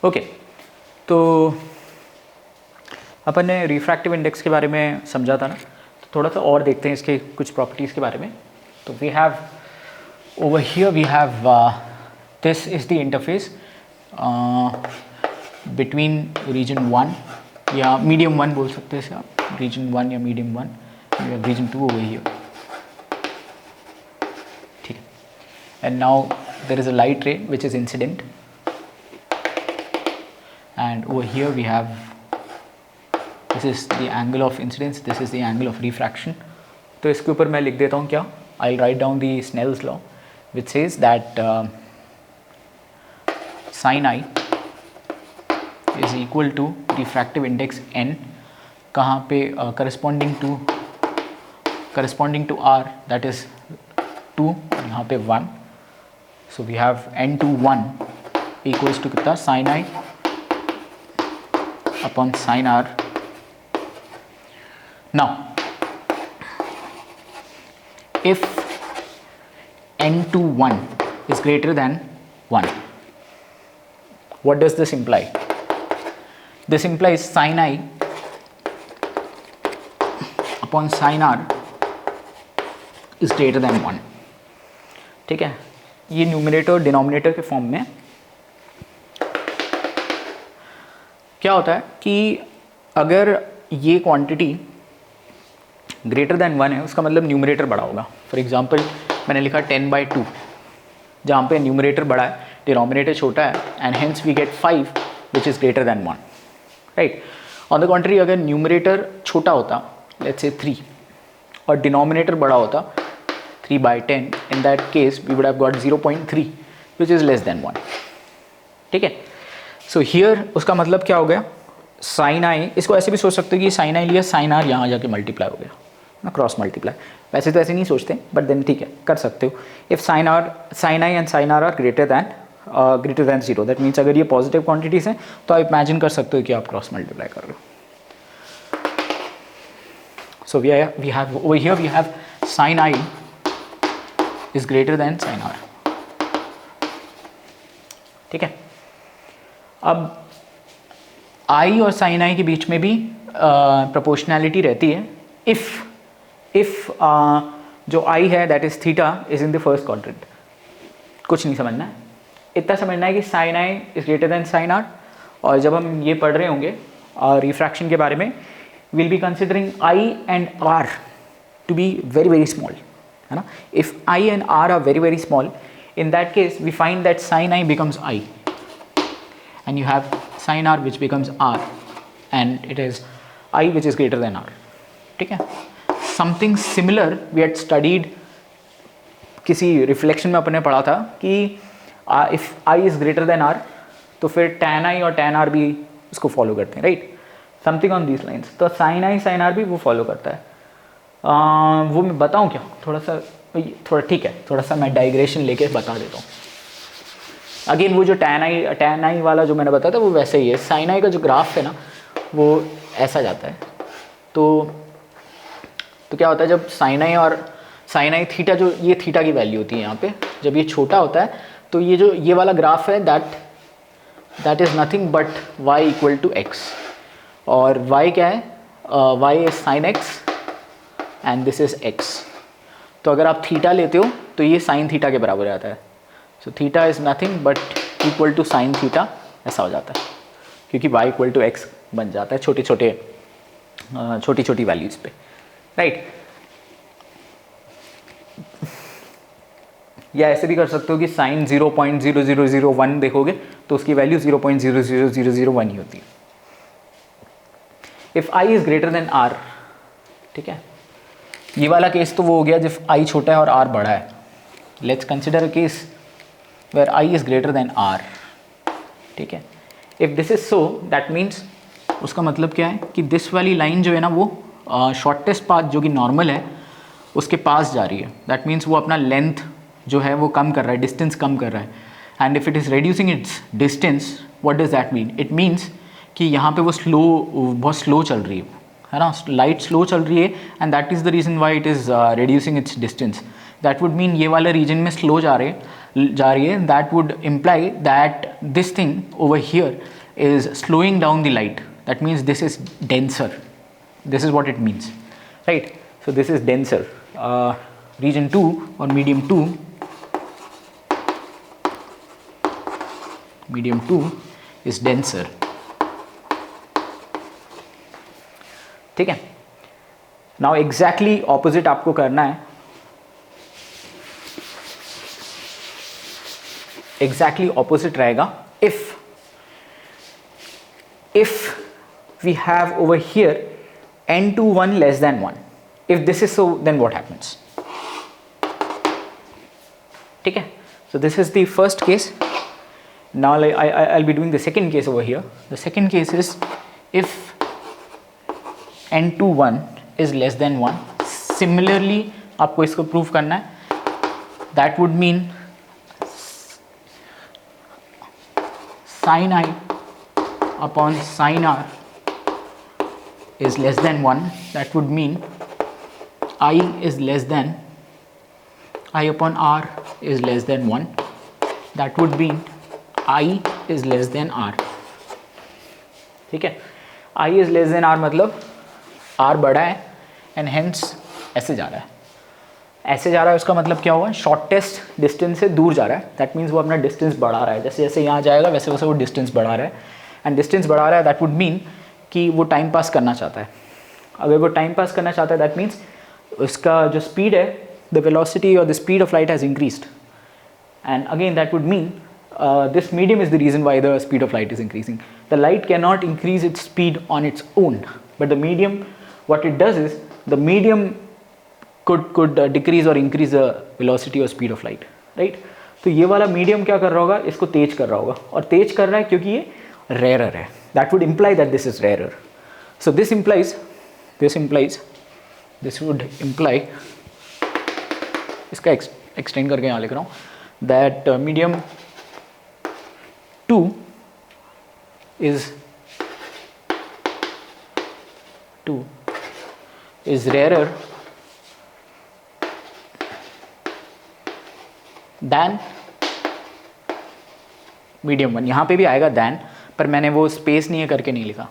Okay, तो अपन ने refractive index के बारे में समझा था ना, तो थोड़ा सा और देखते हैं इसके कुछ प्रॉपर्टीज़ के बारे में। तो we have over here we have this is the interface between region 1 या मीडियम 1 बोल सकते हैं इसे आप, रीजन 1 या मीडियम 1, रीजन 2 ओवर हियर, ठीक है। And now there is a light ray which is incident, and over here we have, this is the angle of incidence, this is the angle of refraction. तो इसके ऊपर मैं लिख देता हूँ क्या, I'll write down the Snell's law which says that sin I is equal to refractive index n, कहाँ पे corresponding to R, that is 2 और यहाँ पे 1. So we have n/1 equals to कितना, sin I upon sin R. Now if n/1 is greater than 1, what does this imply? This implies sin I upon sin R is greater than 1. ठीक है, ये numerator और denominator के form में क्या होता है कि अगर ये क्वांटिटी ग्रेटर देन 1 है, उसका मतलब न्यूमरेटर बड़ा होगा. फॉर एग्जांपल मैंने लिखा 10/2, जहाँ पे न्यूमरेटर बड़ा है, डिनोमिनेटर छोटा है, and hence we get 5 which is greater than 1, right. On the contrary, अगर न्यूमरेटर छोटा होता, लेट्स से 3, और डिनोमिनेटर बड़ा होता 3/10, in that case we would have got 0.3 which is less than 1. ठीक है, सो हियर उसका मतलब क्या हो गया, साइन आई, इसको ऐसे भी सोच सकते हो कि साइन आई लिया, साइन आर यहाँ जाके मल्टीप्लाई हो गया ना, क्रॉस मल्टीप्लाई. वैसे तो ऐसे नहीं सोचते, बट देन ठीक है, कर सकते हो. If sine I and sine R greater than 0, that means अगर ये पॉजिटिव क्वांटिटीज हैं तो आप इमेजिन कर सकते हो कि आप क्रॉस मल्टीप्लाई कर रहे हो. So we have over here we have sine I is greater than sine R. ठीक है, अब आई और साइन आई के बीच में भी प्रोपोर्शनैलिटी रहती है इफ़ जो आई है that is theta is in the first quadrant. कुछ नहीं समझना है, इतना समझना है कि sine I is greater than sine R. और जब हम ये पढ़ रहे होंगे रिफ्रैक्शन के बारे में, will be considering I and R to be very very small, है ना. If I and R very very small, in that case we find that sin I becomes I and you have sin R which becomes R and it is I which is greater than R. ठीक है, something similar we had studied, किसी reflection में अपने पढ़ा था कि if I is greater than R तो फिर tan I और tan R भी उसको फॉलो करते हैं, right. Something on these lines. तो sin I sin R भी वो फॉलो करता है. वो मैं बताऊँ क्या, थोड़ा ठीक है, थोड़ा सा मैं डाइग्रेशन लेके बता देता हूँ. अगेन वो जो tan I वाला जो मैंने बताया था वो वैसे ही है. sin I का जो ग्राफ है ना वो ऐसा जाता है. तो क्या होता है जब sin I थीटा, जो ये थीटा की वैल्यू होती है यहाँ पे, जब ये छोटा होता है तो ये जो ये वाला ग्राफ है that is nothing but y equal to x. और y क्या है, y is sin x and this is x. तो अगर आप थीटा लेते हो तो ये साइन थीटा के बराबर आता है. So theta is nothing but equal to sine theta, ऐसा हो जाता है क्योंकि y इक्वल टू x बन जाता है छोटी छोटी वैल्यूज़ पे, राइट. या ऐसे भी कर सकते हो कि साइन 0.0001 देखोगे तो उसकी वैल्यू 0.00001 ही होती है. If i is greater than r, ठीक है, ये वाला केस तो वो हो गया जब i छोटा है और r बड़ा है. Let's consider a case where i is greater than r. ठीक है, if this is so that means उसका मतलब क्या है कि दिस वाली लाइन जो है ना वो शॉर्टेस्ट पाथ जो कि नॉर्मल है उसके पास जा रही है. दैट मीन्स वो अपना लेंथ जो है वो कम कर रहा है, डिस्टेंस कम कर रहा है. And if it is reducing it's distance, what does that mean? It means कि यहाँ पे वो बहुत स्लो चल रही है ना, लाइट स्लो चल रही है, and that is the reason why it is reducing it's distance. That would mean ये वाला रीजन में स्लो जा रही है, that would imply that this thing over here is slowing down the light. That means this is denser. This is what it means, right? So this is denser. Region 2 or medium 2 is denser. ठीक है. Now exactly opposite आपको करना है. Exactly opposite रहेगा if we have over here n21 less than 1. If this is so, then what happens? ठीक है. So this is the first case. Now I'll be doing the second case over here. The second case is if n21 is less than 1. Similarly आपको इसको prove करना है. That would mean sin I upon sin r is less than 1. That would mean I is less than I upon r is less than 1. That would mean I is less than r. ठीक है. I is less than r मतलब r बड़ा है and hence ऐसे जा रहा है. ऐसे जा रहा है उसका मतलब क्या हुआ? शॉर्टेस्ट डिस्टेंस से दूर जा रहा है. दैट मीन्स वो अपना डिस्टेंस बढ़ा रहा है. जैसे जैसे यहाँ जाएगा वैसे वैसे वो डिस्टेंस बढ़ा रहा है. एंड डिस्टेंस बढ़ा रहा है दैट वुड मीन कि वो टाइम पास करना चाहता है. अगर वो टाइम पास करना चाहता है दैट मीन्स उसका जो स्पीड है, द वेलोसिटी और the speed of light has increased. And again that would mean this medium is the reason why the speed of light is increasing. The light cannot increase its speed on its own, but the medium, what it does is the medium could decrease or increase the velocity or speed of light, right? तो ये वाला medium क्या कर रहा होगा? इसको तेज कर रहा होगा, और तेज कर रहा है क्योंकि ये rarer है. That would imply that this is rarer. So this would imply इसका extend करके यहाँ लिख रहा हूँ that medium 2 is rarer than medium 1. यहाँ पे भी आएगा than, पर मैंने वो स्पेस नहीं है करके नहीं लिखा.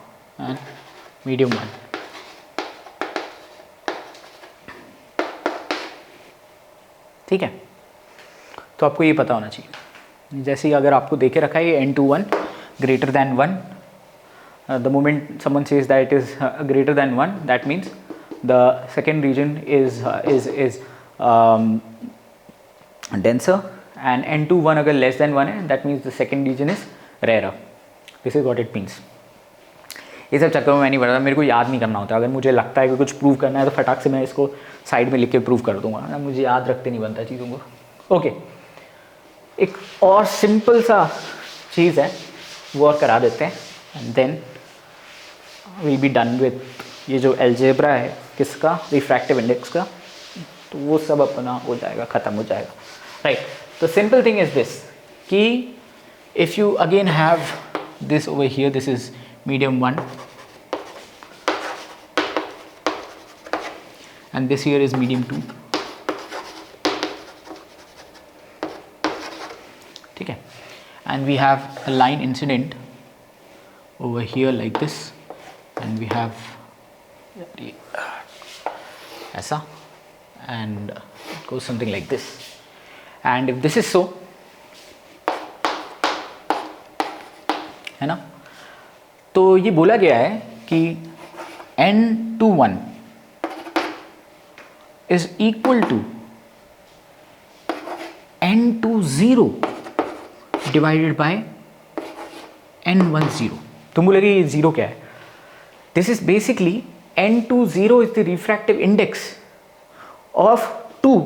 medium 1. ठीक है. तो आपको ये पता होना चाहिए. जैसे ही अगर आपको देखे रखा है ये n21 greater than 1, the moment someone says that it is greater than 1, that means the second region is denser, and n21 अगर less than 1 है that means the second region is rarer. This is what it means. ये सब चक्कर में मैं नहीं पढ़ता, मेरे को याद नहीं करना होता. अगर मुझे लगता है कि कुछ प्रूव करना है तो फटाक से मैं इसको साइड में लिख के प्रूव कर दूंगा. मुझे याद रखते नहीं बनता चीज़ों को. ओके, एक और सिंपल सा चीज़ है वो और करा देते हैं and then will be done with ये जो अलजेब्रा है किसका, रिफ्रैक्टिव इंडेक्स का, तो वो सब अपना हो जाएगा, ख़त्म हो जाएगा, राइट. तो सिंपल थिंग इज़ दिस कि if you again have this over here, this is medium 1 and this here is medium 2. ठीक है. And we have a line incident over here like this, and we have ऐसा, and it goes something like this. And if this is so, है ना, तो ये बोला गया है कि n21 is equal to n20 divided by n10. तुम बोलेगे ये जीरो क्या है? This is basically n20 is the refractive index of 2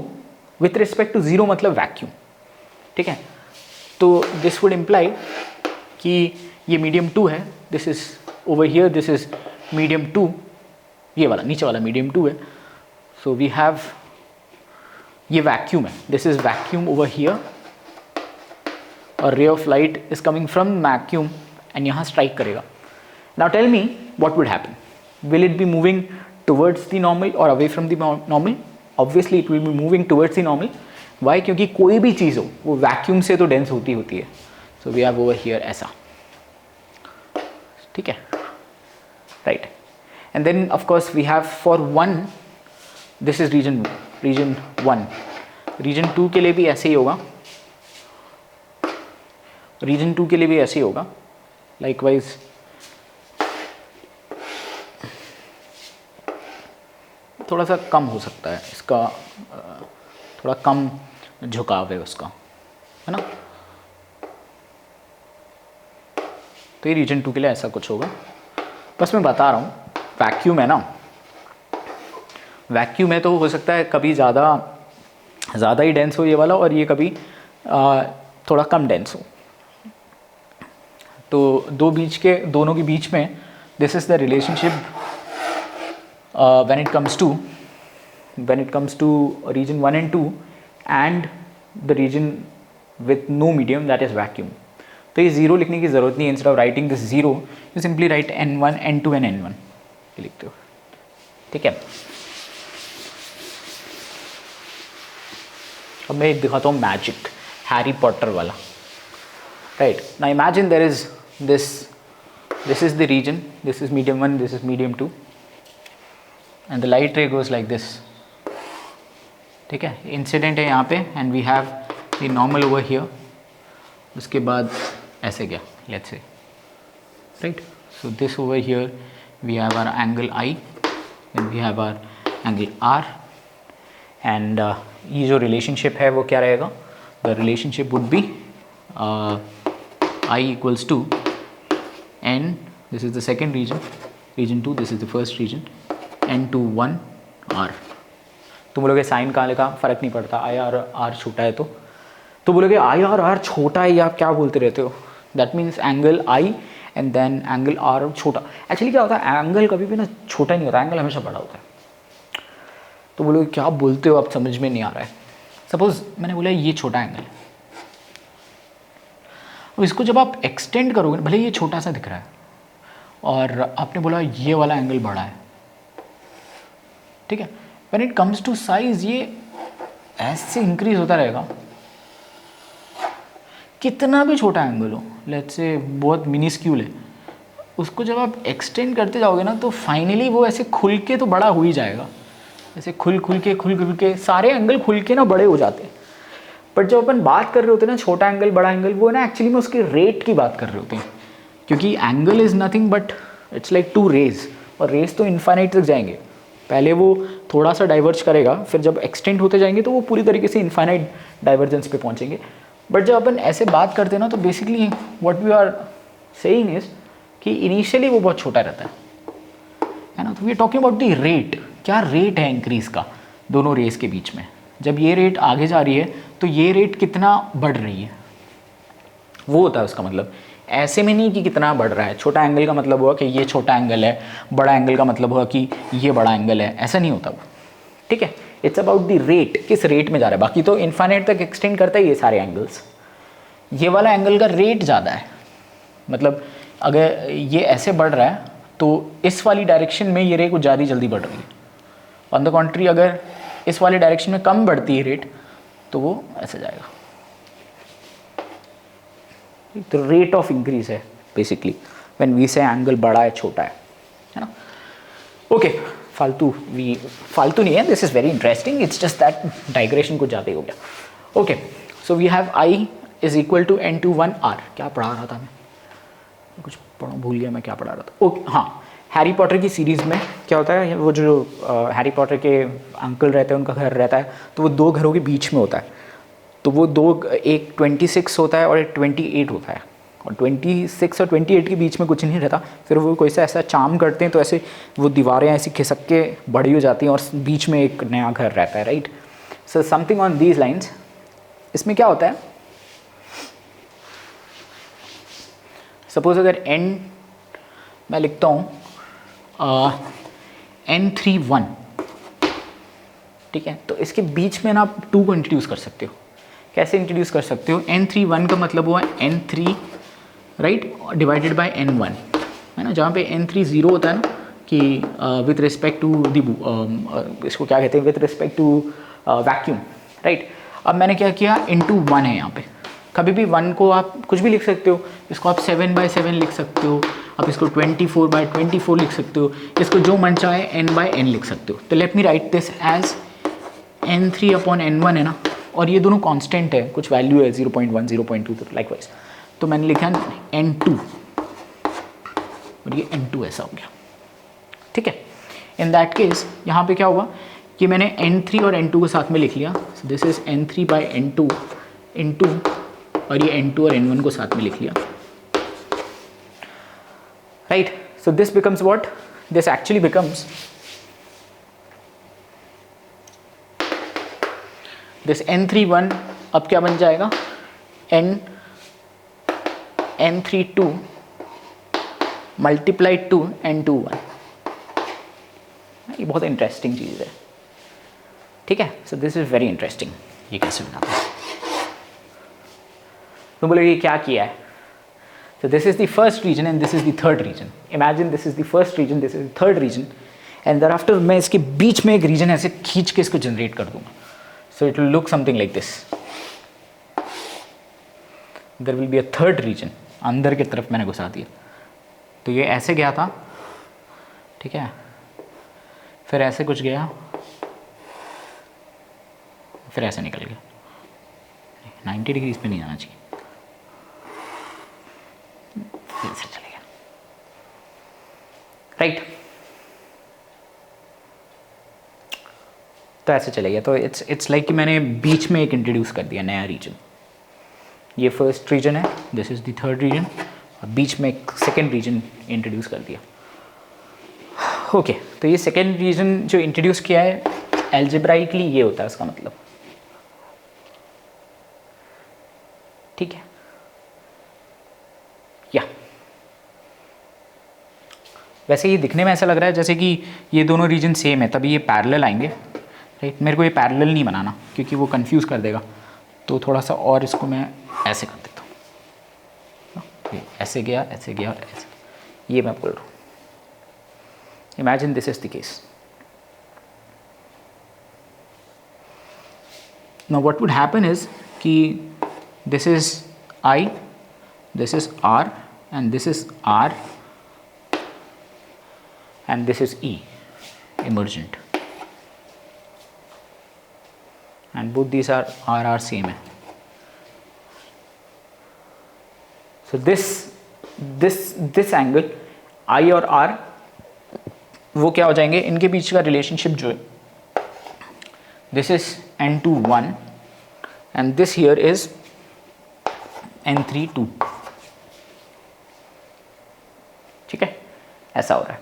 with respect to 0, मतलब वैक्यूम. ठीक है. तो दिस वुड इम्प्लाई कि ये मीडियम 2 है, this is over here, this is medium 2, ये वाला नीचे वाला मीडियम 2 है. सो वी हैव, ये वैक्यूम है, this is vacuum over here, और ray of light is coming from vacuum and यहाँ स्ट्राइक करेगा. Now tell me what would happen. Will it be moving towards the normal or away from the normal? Obviously it will be moving towards the normal. Why? क्योंकि कोई भी चीज़ हो वो vacuum से तो dense होती है. So we have over here ऐसा. ठीक है, right. And then of course we have for 1 this is region 1. Region 2 के लिए भी ऐसे ही होगा. रीजन 2 के लिए भी ऐसे ही होगा. लाइकवाइज थोड़ा सा कम हो सकता है इसका, थोड़ा कम झुकाव है उसका, है ना. तो ये रीजन 2 के लिए ऐसा कुछ होगा. बस मैं बता रहा हूँ, वैक्यूम है ना, वैक्यूम है तो हो सकता है कभी ज़्यादा ही डेंस हो ये वाला, और ये कभी थोड़ा कम डेंस हो. तो दोनों के बीच में this is the relationship when it comes to region 1 and 2 and the region with no medium, that is vacuum. तो ये ज़ीरो लिखने की ज़रूरत नहीं है. Instead of writing this zero you simply write n1 n2 and n1 ये लिखते हो. ठीक है. अब मैं दिखाता हूँ मैजिक, हैरी पॉटर वाला. Right. Now imagine there is this is the region, this is medium 1, this is medium 2, and the light ray goes like this. ठीक है, इंसिडेंट है यहाँ पे, and we have the normal over here. उसके बाद ऐसे गया, let's say, right. So this over here we have our angle I, and we have our angle R, and ये जो रिलेशनशिप है वो क्या रहेगा? The relationship would be I equals to n, this is the second region, region 2, this is the first region, n to 1 r. तो बोलोगे sign का का फ़र्क नहीं पड़ता, आई आर आर छोटा है तो बोलोगे आई आर आर छोटा है, या क्या बोलते रहते हो? That means angle I and then angle R छोटा. एक्चुअली क्या होता है, एंगल कभी भी ना छोटा नहीं होता, एंगल हमेशा बड़ा होता है. तो बोलोगे क्या बोलते हो, आप समझ में नहीं आ रहा है. सपोज मैंने बोला ये छोटा एंगल है, अब इसको जब आप एक्सटेंड करोगे, भले ये छोटा सा दिख रहा है, और आपने बोला ये वाला एंगल बड़ा है. ठीक है. When it comes to size ये ऐसे इंक्रीज होता रहेगा. कितना भी छोटा एंगल हो, लेट्स से बहुत मिनिस्क्यूल है, उसको जब आप एक्सटेंड करते जाओगे ना, तो फाइनली वो ऐसे खुल के तो बड़ा हो ही जाएगा. ऐसे खुल के सारे एंगल खुल के ना बड़े हो जाते हैं. बट जब अपन बात कर रहे होते हैं ना छोटा एंगल बड़ा एंगल, वो ना एक्चुअली में उसके रेट की बात कर रहे होते हैं. क्योंकि angle is nothing but it's like 2 rays, और रेज तो इन्फाइनाइट तक जाएंगे. पहले वो थोड़ा सा डाइवर्ज करेगा, फिर जब एक्सटेंड होते जाएंगे तो वो पूरी तरीके से इन्फाइनाइट डाइवर्जेंस पे पहुंचेंगे. बट जब अपन ऐसे बात करते हैं ना, तो basically what we are saying is कि इनिशियली वो बहुत छोटा रहता है ना. तो we are talking about the rate. क्या रेट है इंक्रीज़ का दोनों रेस के बीच में? जब ये रेट आगे जा रही है तो ये रेट कितना बढ़ रही है, वो होता है उसका मतलब. ऐसे में नहीं कि कितना बढ़ रहा है. छोटा एंगल का मतलब हुआ कि ये छोटा एंगल है, बड़ा एंगल का मतलब हुआ कि ये बड़ा एंगल है, ऐसा नहीं होता वो. ठीक है. इट्स अबाउट द रेट, किस रेट में जा रहा है. बाकी तो इन्फाइनाइट तक एक्सटेंड करता है ये सारे एंगल्स. ये वाला एंगल का रेट ज़्यादा है, मतलब अगर ये ऐसे बढ़ रहा है तो इस वाली डायरेक्शन में ये रे कुछ ज़्यादा जल्दी बढ़ रही है. ऑन द कॉन्ट्री अगर इस वाले डायरेक्शन में कम बढ़ती है रेट, तो वो ऐसे जाएगा. तो रेट ऑफ इंक्रीज है basically when we say angle बड़ा है छोटा है ना. ओके, फालतू नहीं है, this is very interesting. It's just that digression कुछ ज़्यादा ही हो गया. Okay, so we have I is equal to n to 1 r. क्या पढ़ा रहा था मैं, कुछ भूल गया मैं क्या पढ़ा रहा था. ओके, हाँ, हैरी पॉटर की सीरीज़ में क्या होता है, वो जो हैरी पॉटर के अंकल रहते हैं उनका घर रहता है, तो वो 2 घरों के बीच में होता है. तो वो एक 26 होता है और एक 28 होता है, और 26 और 28 के बीच में कुछ नहीं रहता. फिर वो कोई सा ऐसा चार्म करते हैं तो ऐसे वो दीवारें ऐसी खिसक के बड़ी हो जाती हैं और बीच में एक नया घर रहता है. Right. So something on these lines. इसमें क्या होता है, सपोज अगर n मैं लिखता हूँ n31, ठीक है, तो इसके बीच में ना आप 2 को इंट्रोड्यूस कर सकते हो. कैसे इंट्रोड्यूस कर सकते हो? n31 का मतलब हुआ n3 right divided by n1, है ना. जहाँ पे n3 0 होता है ना, कि कि विथ रिस्पेक्ट टू द इसको क्या कहते हैं, with respect to vacuum, right. अब मैंने क्या किया, इनटू 1 है यहाँ पे। कभी भी 1 को आप कुछ भी लिख सकते हो, इसको आप 7/7 लिख सकते हो, आप इसको 24/24 लिख सकते हो, इसको जो मन चाहे n/n लिख सकते हो। तो let me write this as n3/n1 है ना, और ये दोनों कांस्टेंट है, कुछ वैल्यू है 0.1 0.2 लाइकवाइज, तो मैंने लिखा n2 और ये n2 ऐसा हो गया, ठीक है। इन दैट केस यहाँ पे क्या होगा कि मैंने n3 और n2 को साथ में लिख लिया, दिस इज n3/n2 इंटू, और ये n2 और n1 को साथ में लिख लिया, right. So this becomes what, this actually becomes this n31 अब क्या बन जाएगा, n32 मल्टीप्लाइड टू n21। ये बहुत इंटरेस्टिंग चीज़ है, ठीक है। So this is very interesting. ये कैसे बनाते हैं, तो बोले ये क्या किया है। So this is the first region and this is the third region. Imagine this is the first region, this is the third region, and thereafter मैं इसके बीच में एक region ऐसे खींच के इसको generate कर दूँगा. So it will look something like this. There will be a third region. अंदर की तरफ मैंने घुसा दिया. तो ये ऐसे गया था, ठीक है. फिर ऐसे कुछ गया, फिर ऐसे निकल गया. 90 डिग्रीज पे नहीं जाना चाहिए. ऐसे चलेगा, राइट. तो ऐसे चलेगा. तो इट्स लाइक कि मैंने बीच में एक इंट्रोड्यूस कर दिया नया रीजन. ये फर्स्ट रीजन है, this is the third region, और बीच में एक सेकेंड रीजन इंट्रोड्यूस कर दिया. ओके, तो ये सेकेंड रीजन जो इंट्रोड्यूस किया है एल्जेब्राइकली ये होता है उसका मतलब, ठीक है. या वैसे ये दिखने में ऐसा लग रहा है जैसे कि ये दोनों रीजन सेम है, तभी ये पैरेलल आएंगे, राइट. मेरे को ये पैरेलल नहीं बनाना क्योंकि वो कंफ्यूज कर देगा, तो थोड़ा सा और इसको मैं ऐसे कर देता हूँ. ऐसे गया, ऐसे गया, ऐसे. ये मैं बोल रहा हूँ. Imagine this is the case. Now what would happen is कि this is I, this is R, and this is R, and this is E, emergent, and both these are same है. So this angle I और R वो क्या हो जाएंगे, इनके बीच का relationship जो है, this is n2 1 and this here is n3 2, ठीक है. ऐसा हो रहा है.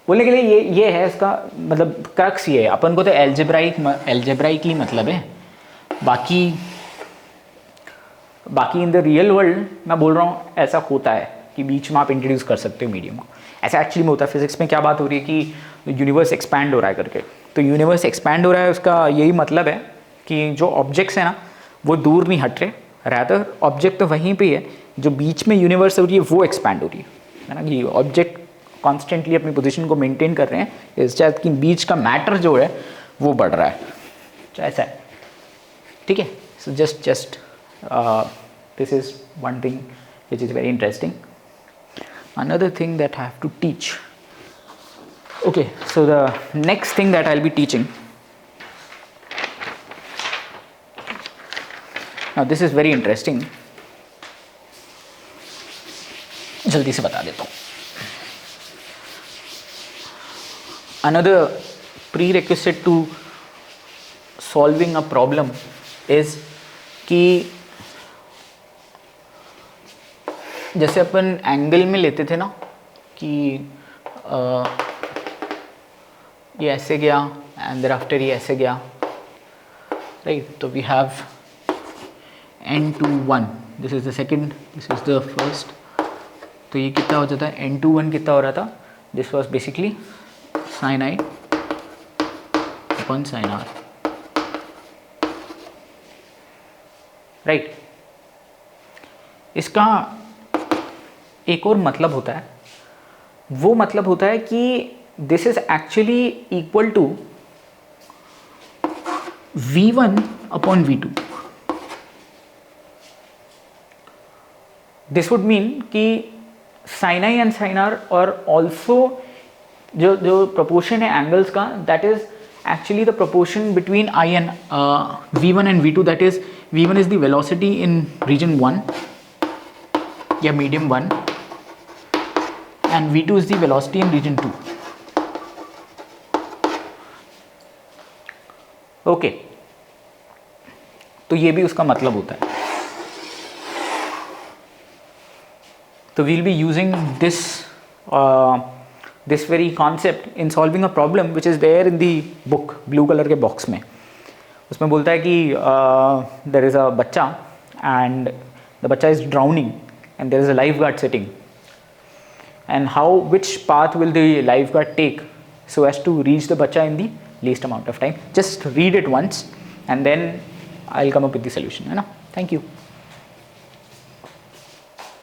बोलने के लिए ये है इसका मतलब क्रक्स ये है. अपन को तो एल्जेब्राइकली मतलब है, बाकी इन द रियल वर्ल्ड मैं बोल रहा हूँ ऐसा होता है कि बीच में आप इंट्रोड्यूस कर सकते हो मीडियम को. ऐसा एक्चुअली में होता है. फिजिक्स में क्या बात हो रही है कि यूनिवर्स एक्सपैंड हो रहा है करके. तो यूनिवर्स एक्सपैंड हो रहा है, उसका यही मतलब है कि जो ऑब्जेक्ट्स हैं ना वो दूर नहीं हट रहे, रैदर ऑब्जेक्ट तो वहीं पे है, जो बीच में यूनिवर्स हो रही है वो एक्सपैंड हो रही है ना. कि ऑब्जेक्ट कॉन्स्टेंटली अपनी पोजीशन को मेंटेन कर रहे हैं, इस चाहे कि बीच का मैटर जो है वो बढ़ रहा है. तो ऐसा है, ठीक है. So just this is one thing which is very interesting. Another thing that I have to teach. Okay, so the next thing that I will be teaching, now this is very interesting. जल्दी से बता देता हूँ. Another prerequisite to solving a problem is कि जैसे अपन angle में लेते थे ना कि ये ऐसे गया एंड देयर आफ्टर ये ऐसे गया, राइट. तो we have n21, this is the second, this is the first. तो ये कितना हो जाता है, n21 कितना हो रहा था, this was basically sin I upon sin R, right. इसका एक और मतलब होता है वो मतलब होता है कि this is actually equal to V1 upon V2. This would mean कि sine I and sine R और ऑल्सो जो प्रपोर्शन है एंगल्स का, that is actually the proportion between I and V1 and V2, that is V1 is the velocity in region 1 या medium 1 and V2 is the velocity in region 2. Okay, तो ये भी उसका मतलब होता है. तो we'll be using this very concept in solving a problem which is there in the book, blue color के box में. उसमें बोलता है कि there is a बच्चा and the बच्चा is drowning and there is a lifeguard sitting, and which path will the lifeguard take so as to reach the बच्चा in the least amount of time. Just read it once and then I'll come up with the solution, है ना. Thank you.